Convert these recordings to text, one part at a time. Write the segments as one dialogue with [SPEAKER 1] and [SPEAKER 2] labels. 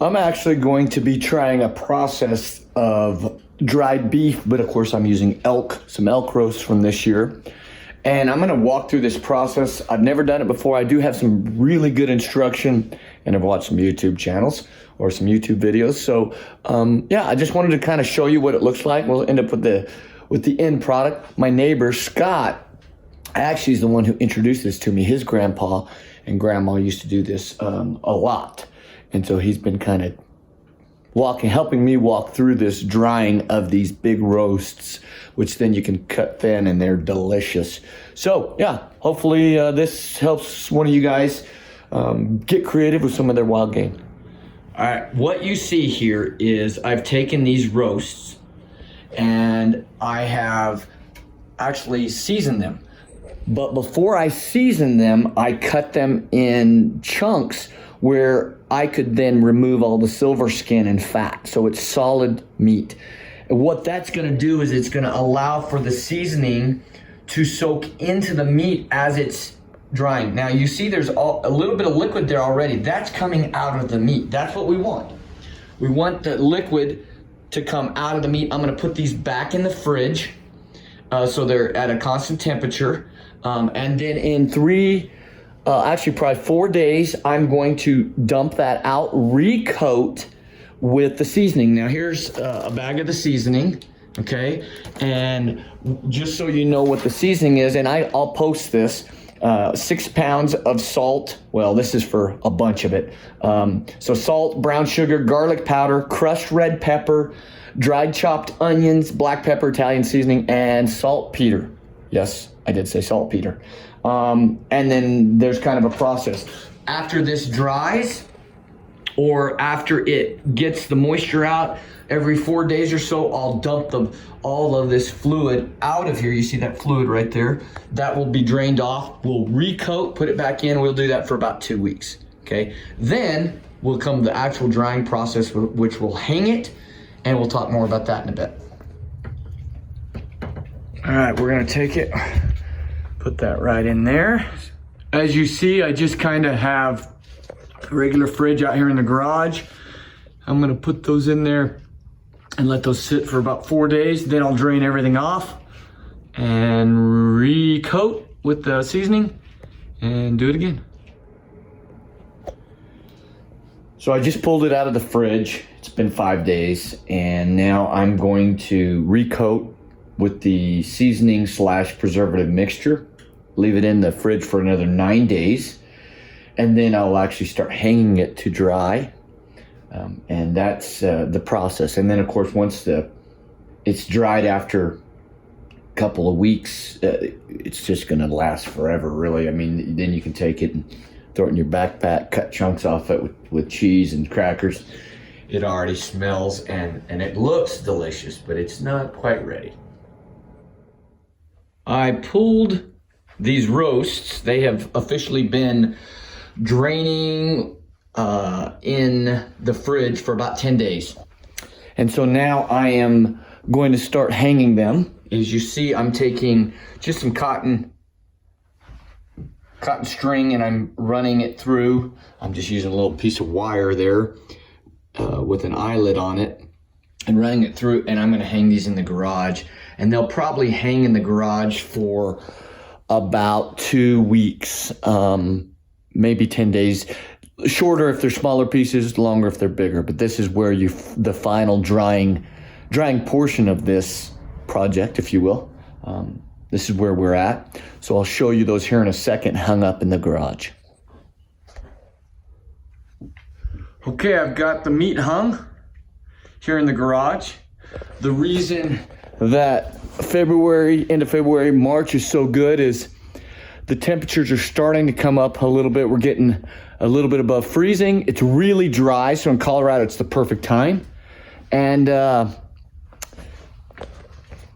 [SPEAKER 1] I'm actually going to be trying a process of dried beef, but of course I'm using some elk roast from this year. And I'm gonna walk through this process. I've never done it before. I do have some really good instruction, and I've watched some YouTube channels or some YouTube videos. So yeah, I just wanted to kind of show you what it looks like. We'll end up with the end product. My neighbor, Scott, actually is the one who introduced this to me. His grandpa and grandma used to do this a lot. And so he's been kind of helping me walk through this drying of these big roasts, which then you can cut thin and they're delicious. So yeah, hopefully this helps one of you guys get creative with some of their wild game. All right, what you see here is I've taken these roasts and I have actually seasoned them. But before I season them, I cut them in chunks where I could then remove all the silver skin and fat, so it's solid meat. And what that's gonna do is it's gonna allow for the seasoning to soak into the meat as it's drying. Now you see there's a little bit of liquid there already. That's coming out of the meat. That's what we want. We want the liquid to come out of the meat. I'm gonna put these back in the fridge so they're at a constant temperature. And then in actually probably 4 days, I'm going to dump that out, recoat with the seasoning. Now here's a bag of the seasoning, okay? And just so you know what the seasoning is, and I'll post this, 6 pounds of salt. Well, this is for a bunch of it. So salt, brown sugar, garlic powder, crushed red pepper, dried chopped onions, black pepper, Italian seasoning, and saltpeter. Yes, I did say saltpeter. And then there's kind of a process. After this dries, or after it gets the moisture out, every 4 days or so, I'll dump all of this fluid out of here. You see that fluid right there? That will be drained off. We'll recoat, put it back in. We'll do that for about 2 weeks, okay? Then will come the actual drying process, which will hang it, and we'll talk more about that in a bit. All right, we're gonna take it, put that right in there. As you see, I just kind of have a regular fridge out here in the garage. I'm gonna put those in there and let those sit for about 4 days. Then I'll drain everything off and recoat with the seasoning and do it again. So I just pulled it out of the fridge. It's been 5 days, and now I'm going to recoat with the seasoning / preservative mixture, leave it in the fridge for another 9 days, and then I'll actually start hanging it to dry. And that's the process. And then of course, once it's dried after a couple of weeks, it's just gonna last forever, really. I mean, then you can take it and throw it in your backpack, cut chunks off it with cheese and crackers. It already smells and it looks delicious, but it's not quite ready. I pulled these roasts. They have officially been draining in the fridge for about 10 days. And so now I am going to start hanging them. As you see, I'm taking just some cotton string and I'm running it through. I'm just using a little piece of wire there with an eyelet on it and running it through, and I'm gonna hang these in the garage, and they'll probably hang in the garage for about 2 weeks, maybe 10 days. Shorter if they're smaller pieces, longer if they're bigger. But this is where the final drying portion of this project, if you will. This is where we're at. So I'll show you those here in a second, hung up in the garage. Okay, I've got the meat hung here in the garage. The reason that end of February, March is so good is the temperatures are starting to come up a little bit. We're getting a little bit above freezing. It's really dry, so in Colorado, it's the perfect time. And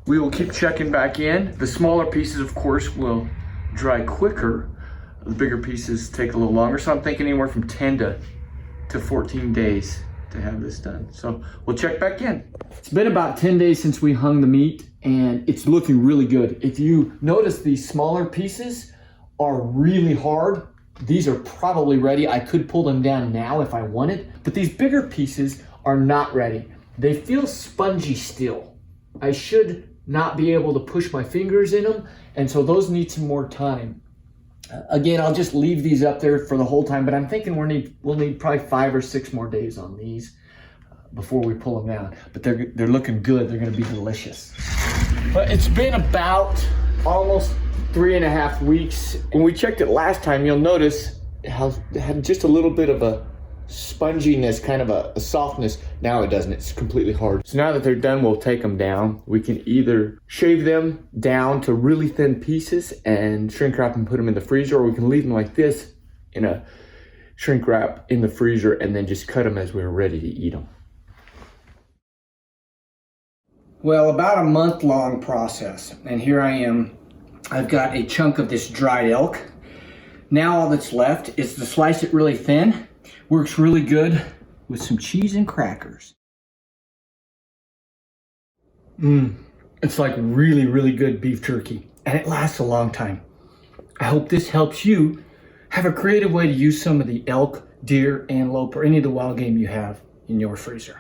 [SPEAKER 1] we will keep checking back in. The smaller pieces, of course, will dry quicker. The bigger pieces take a little longer. So I'm thinking anywhere from 10 to 14 days to have this done. So we'll check back in. It's been about 10 days since we hung the meat, and it's looking really good. If you notice, these smaller pieces are really hard. These are probably ready. I could pull them down now if I wanted, but these bigger pieces are not ready. They feel spongy still. I should not be able to push my fingers in them, and so those need some more time. Again, I'll just leave these up there for the whole time, but I'm thinking we'll need probably 5 or 6 more days on these before we pull them down. But they're looking good. They're gonna be delicious. But it's been about almost 3.5 weeks. When we checked it last time, you'll notice how it had just a little bit of a sponginess, kind of a softness. Now it doesn't, it's completely hard. So now that they're done, we'll take them down. We can either shave them down to really thin pieces and shrink wrap and put them in the freezer, or we can leave them like this in a shrink wrap in the freezer and then just cut them as we're ready to eat them. Well, about a month-long process, and here I am. I've got a chunk of this dried elk. Now all that's left is to slice it really thin. Works really good with some cheese and crackers. It's like really, really good beef jerky, and it lasts a long time. I hope this helps you have a creative way to use some of the elk, deer, antelope, or any of the wild game you have in your freezer.